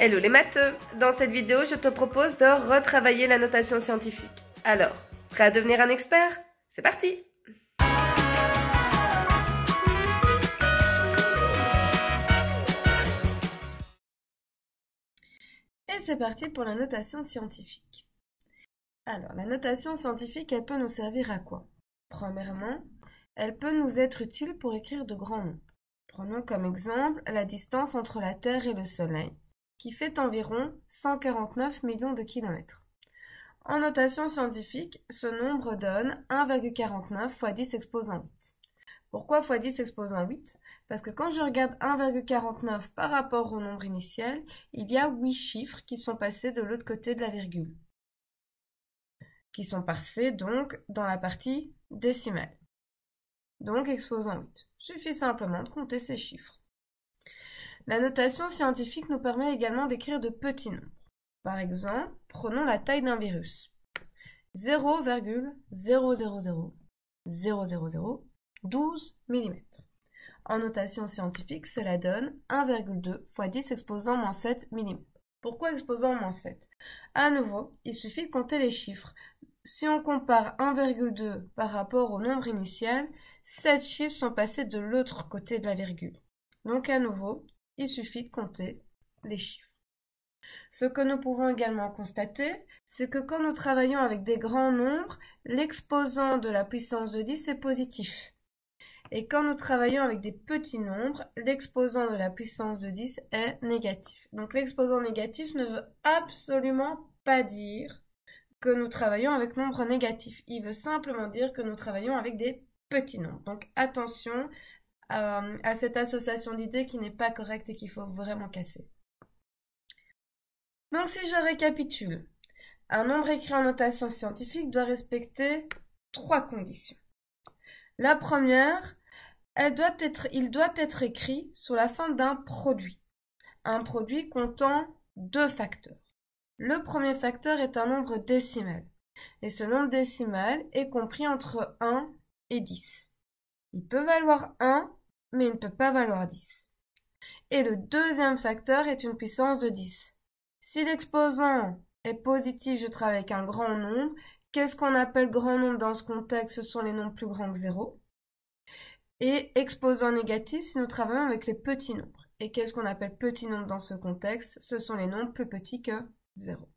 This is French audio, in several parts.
Hello les matheux! Dans cette vidéo, je te propose de retravailler la notation scientifique. Alors, prêt à devenir un expert? C'est parti! Et c'est parti pour la notation scientifique. Alors, la notation scientifique, elle peut nous servir à quoi? Premièrement, elle peut nous être utile pour écrire de grands nombres. Prenons comme exemple la distance entre la Terre et le Soleil, qui fait environ 149 millions de kilomètres. En notation scientifique, ce nombre donne 1,49 fois 10 exposant 8. Pourquoi fois 10 exposant 8? Parce que quand je regarde 1,49 par rapport au nombre initial, il y a 8 chiffres qui sont passés de l'autre côté de la virgule, qui sont passés donc dans la partie décimale. Donc exposant 8. Suffit simplement de compter ces chiffres. La notation scientifique nous permet également d'écrire de petits nombres. Par exemple, prenons la taille d'un virus. 0,000012 mm. En notation scientifique, cela donne 1,2 fois 10 exposant moins 7 mm. Pourquoi exposant moins 7? À nouveau, il suffit de compter les chiffres. Si on compare 1,2 par rapport au nombre initial, 7 chiffres sont passés de l'autre côté de la virgule. Donc à nouveau, il suffit de compter les chiffres. Ce que nous pouvons également constater, c'est que quand nous travaillons avec des grands nombres, l'exposant de la puissance de 10 est positif. Et quand nous travaillons avec des petits nombres, l'exposant de la puissance de 10 est négatif. Donc l'exposant négatif ne veut absolument pas dire que nous travaillons avec nombre négatif. Il veut simplement dire que nous travaillons avec des petits nombres. Donc attention à cette association d'idées qui n'est pas correcte et qu'il faut vraiment casser. Donc si je récapitule, un nombre écrit en notation scientifique doit respecter 3 conditions. La première, il doit être écrit sous la forme d'un produit. Un produit comptant 2 facteurs. Le premier facteur est un nombre décimal. Et ce nombre décimal est compris entre 1 et 10. Il peut valoir 1, mais il ne peut pas valoir 10. Et le deuxième facteur est une puissance de 10. Si l'exposant est positif, je travaille avec un grand nombre. Qu'est-ce qu'on appelle grand nombre dans ce contexte? Ce sont les nombres plus grands que 0. Et exposant négatif, si nous travaillons avec les petits nombres. Et qu'est-ce qu'on appelle petit nombre dans ce contexte? Ce sont les nombres plus petits que 0.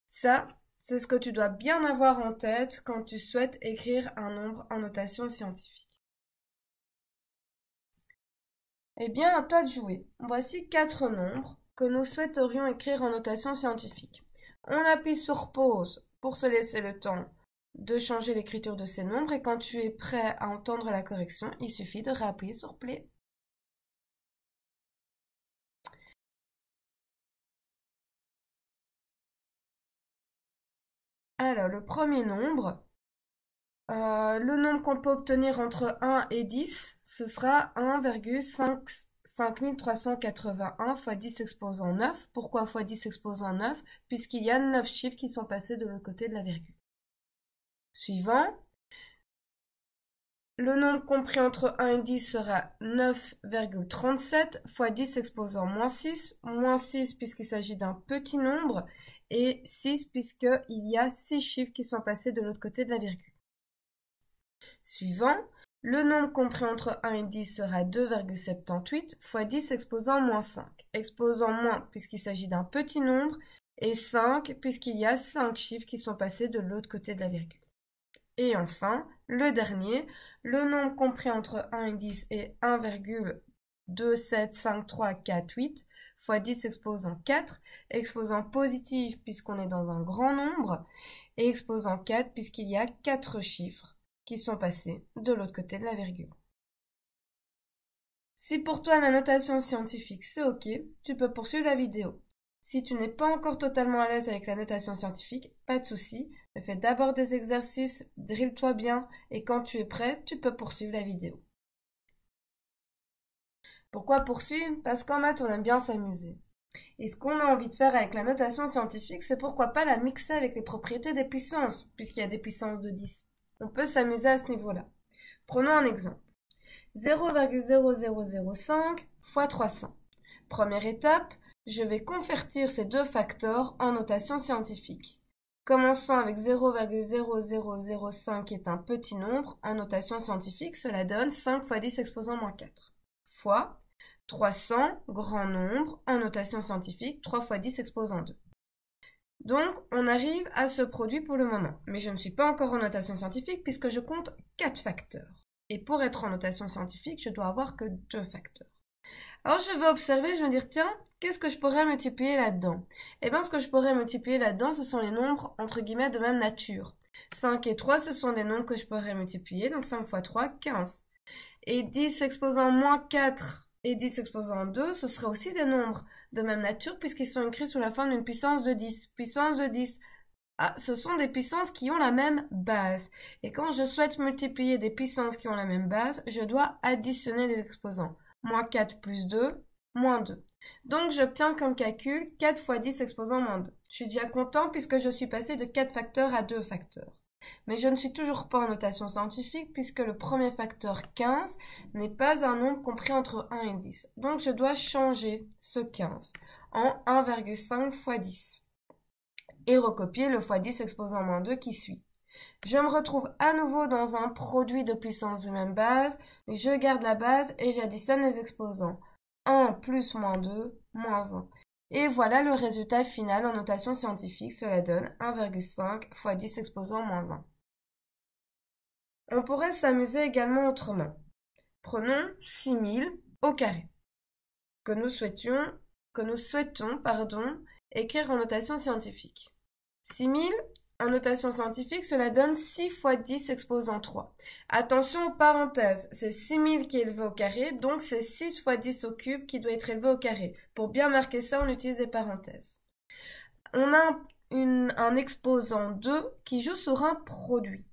Ça, c'est ce que tu dois bien avoir en tête quand tu souhaites écrire un nombre en notation scientifique. Eh bien, à toi de jouer. Voici 4 nombres que nous souhaiterions écrire en notation scientifique. On appuie sur pause pour se laisser le temps de changer l'écriture de ces nombres et quand tu es prêt à entendre la correction, il suffit de réappuyer sur play. Alors, le premier nombre, le nombre qu'on peut obtenir entre 1 et 10, ce sera 1,5381 fois 10 exposant 9. Pourquoi fois 10 exposant 9? Puisqu'il y a 9 chiffres qui sont passés de l'autre côté de la virgule. Suivant, le nombre compris entre 1 et 10 sera 9,37 fois 10 exposant moins 6. Moins 6 puisqu'il s'agit d'un petit nombre et 6 puisqu'il y a 6 chiffres qui sont passés de l'autre côté de la virgule. Suivant, le nombre compris entre 1 et 10 sera 2,78 fois 10 exposant moins 5. Exposant moins puisqu'il s'agit d'un petit nombre et 5 puisqu'il y a 5 chiffres qui sont passés de l'autre côté de la virgule. Et enfin, le dernier, le nombre compris entre 1 et 10 est 1,27538 fois 10 exposant 4, exposant positif puisqu'on est dans un grand nombre, et exposant 4 puisqu'il y a 4 chiffres qui sont passés de l'autre côté de la virgule. Si pour toi la notation scientifique c'est ok, tu peux poursuivre la vidéo. Si tu n'es pas encore totalement à l'aise avec la notation scientifique, pas de souci, fais d'abord des exercices, drille-toi bien et quand tu es prêt, tu peux poursuivre la vidéo. Pourquoi poursuivre? Parce qu'en maths, on aime bien s'amuser. Et ce qu'on a envie de faire avec la notation scientifique, c'est pourquoi pas la mixer avec les propriétés des puissances, puisqu'il y a des puissances de 10. On peut s'amuser à ce niveau-là. Prenons un exemple. 0,0005 fois 300. Première étape, je vais convertir ces deux facteurs en notation scientifique. Commençons avec 0,0005 qui est un petit nombre. En notation scientifique, cela donne 5 fois 10 exposant moins 4 fois 300, grand nombre, en notation scientifique, 3 fois 10 exposant 2. Donc, on arrive à ce produit pour le moment. Mais je ne suis pas encore en notation scientifique puisque je compte 4 facteurs. Et pour être en notation scientifique, je dois avoir que 2 facteurs. Alors, je vais observer, je vais me dire, tiens, qu'est-ce que je pourrais multiplier là-dedans? Eh bien, ce que je pourrais multiplier là-dedans, ce sont les nombres, entre guillemets, de même nature. 5 et 3, ce sont des nombres que je pourrais multiplier. Donc, 5 fois 3, 15. Et 10 exposant moins 4 et 10 exposant 2, ce seraient aussi des nombres de même nature puisqu'ils sont écrits sous la forme d'une puissance de 10. Puissance de 10. Ah, ce sont des puissances qui ont la même base. Et quand je souhaite multiplier des puissances qui ont la même base, je dois additionner les exposants. Moins 4 plus 2, moins 2. Donc j'obtiens comme calcul 4 fois 10 exposant moins 2. Je suis déjà content puisque je suis passé de 4 facteurs à 2 facteurs. Mais je ne suis toujours pas en notation scientifique puisque le premier facteur 15 n'est pas un nombre compris entre 1 et 10. Donc je dois changer ce 15 en 1,5 fois 10 et recopier le fois 10 exposant moins 2 qui suit. Je me retrouve à nouveau dans un produit de puissance de même base, mais je garde la base et j'additionne les exposants. 1 plus moins 2, moins 1. Et voilà le résultat final en notation scientifique, cela donne 1,5 fois 10 exposant moins 1. On pourrait s'amuser également autrement. Prenons 6000 au carré, que nous souhaitons, écrire en notation scientifique. 6000 en notation scientifique, cela donne 6 fois 10 exposant 3. Attention aux parenthèses, c'est 6000 qui est élevé au carré, donc c'est 6 fois 10 au cube qui doit être élevé au carré. Pour bien marquer ça, on utilise des parenthèses. On a un exposant 2 qui joue sur un produit.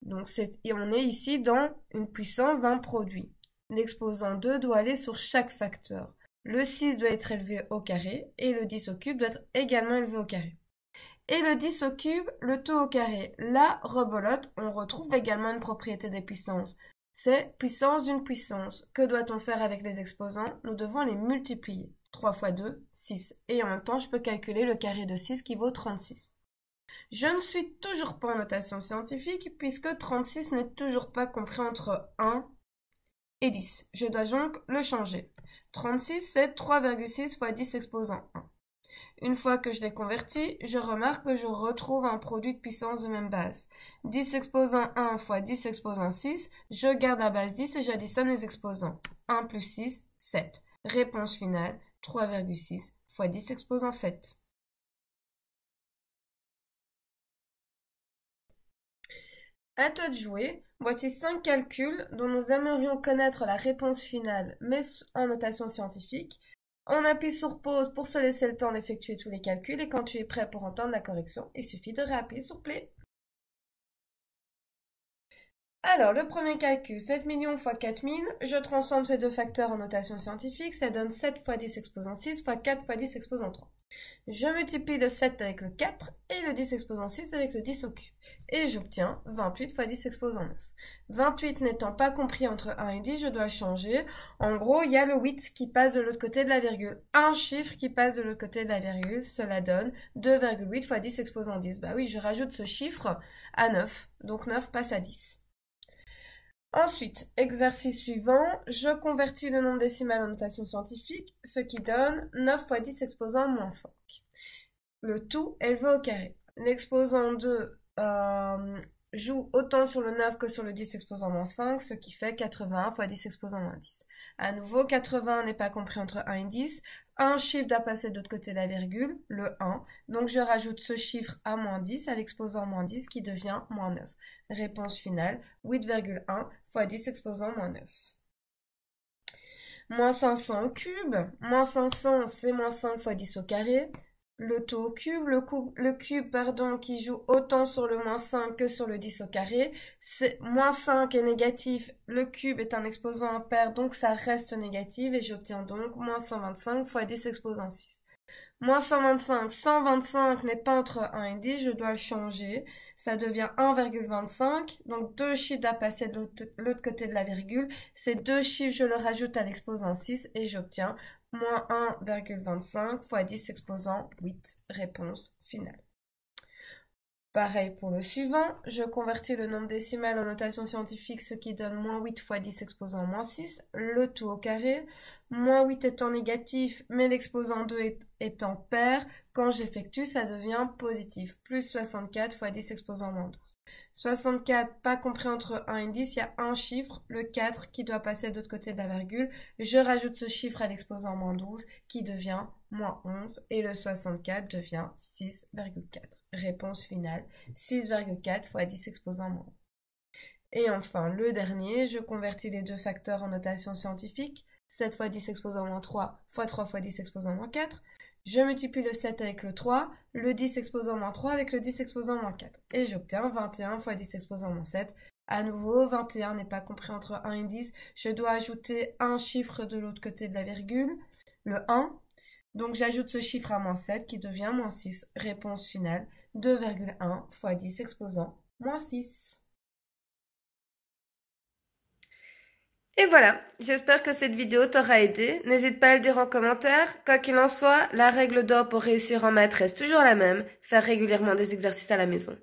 Donc et on est ici dans une puissance d'un produit. L'exposant 2 doit aller sur chaque facteur. Le 6 doit être élevé au carré et le 10 au cube doit être également élevé au carré. Et le 10 au cube, le tout au carré. Là, rebolote, on retrouve également une propriété des puissances. C'est puissance d'une puissance. Que doit-on faire avec les exposants? Nous devons les multiplier. 3 fois 2, 6. Et en même temps, je peux calculer le carré de 6 qui vaut 36. Je ne suis toujours pas en notation scientifique puisque 36 n'est toujours pas compris entre 1 et 10. Je dois donc le changer. 36, c'est 3,6 fois 10 exposant 1. Une fois que je l'ai converti, je remarque que je retrouve un produit de puissance de même base. 10 exposant 1 fois 10 exposant 6, je garde la base 10 et j'additionne les exposants. 1 plus 6, 7. Réponse finale, 3,6 fois 10 exposant 7. À toi de jouer. Voici 5 calculs dont nous aimerions connaître la réponse finale, mais en notation scientifique. On appuie sur pause pour se laisser le temps d'effectuer tous les calculs et quand tu es prêt pour entendre la correction, il suffit de réappuyer sur play. Alors, le premier calcul, 7 millions fois 4000, je transforme ces deux facteurs en notation scientifique, ça donne 7 fois 10 exposant 6 fois 4 fois 10 exposant 3. Je multiplie le 7 avec le 4 et le 10 exposant 6 avec le 10 au cube. Et j'obtiens 28 fois 10 exposant 9. 28 n'étant pas compris entre 1 et 10, je dois le changer. En gros, il y a le 8 qui passe de l'autre côté de la virgule. Un chiffre qui passe de l'autre côté de la virgule, cela donne 2,8 fois 10 exposant 10. Bah oui, je rajoute ce chiffre à 9. Donc 9 passe à 10. Ensuite, exercice suivant, je convertis le nombre décimal en notation scientifique, ce qui donne 9 fois 10 exposant moins 5. Le tout élevé au carré. L'exposant 2 joue autant sur le 9 que sur le 10 exposant moins 5, ce qui fait 81 fois 10 exposant moins 10. À nouveau, 80 n'est pas compris entre 1 et 10. Un chiffre doit passer de l'autre côté de la virgule, le 1. Donc je rajoute ce chiffre à moins 10 à l'exposant moins 10 qui devient moins 9. Réponse finale, 8,1 fois 10 exposant moins 9. Moins 500 au cube. Moins 500, c'est moins 5 fois 10 au carré. Le tout au cube, le cube qui joue autant sur le moins 5 que sur le 10 au carré. C'est moins 5 est négatif, le cube est un exposant impair, donc ça reste négatif et j'obtiens donc moins 125 fois 10 exposant 6. Moins 125, 125 n'est pas entre 1 et 10, je dois le changer. Ça devient 1,25. Donc 2 chiffres doivent passer de l'autre côté de la virgule. Ces 2 chiffres, je le rajoute à l'exposant 6 et j'obtiens moins 1,25 fois 10 exposant 8. Réponse finale. Pareil pour le suivant, je convertis le nombre décimal en notation scientifique, ce qui donne moins 8 fois 10 exposant moins 6, le tout au carré, moins 8 étant négatif, mais l'exposant 2 étant pair, quand j'effectue, ça devient positif, plus 64 fois 10 exposant moins 12. 64, pas compris entre 1 et 10, il y a un chiffre, le 4, qui doit passer de l'autre côté de la virgule. Je rajoute ce chiffre à l'exposant moins 12, qui devient moins 11, et le 64 devient 6,4. Réponse finale, 6,4 fois 10 exposant moins 11. Et enfin, le dernier, je convertis les deux facteurs en notation scientifique, 7 fois 10 exposant moins 3 fois 3 fois 10 exposant moins 4. Je multiplie le 7 avec le 3, le 10 exposant moins 3 avec le 10 exposant moins 4. Et j'obtiens 21 fois 10 exposant moins 7. À nouveau, 21 n'est pas compris entre 1 et 10. Je dois ajouter un chiffre de l'autre côté de la virgule, le 1. Donc j'ajoute ce chiffre à moins 7 qui devient moins 6. Réponse finale, 2,1 fois 10 exposant moins 6. Et voilà, j'espère que cette vidéo t'aura aidé. N'hésite pas à le dire en commentaire. Quoi qu'il en soit, la règle d'or pour réussir en maths reste toujours la même, faire régulièrement des exercices à la maison.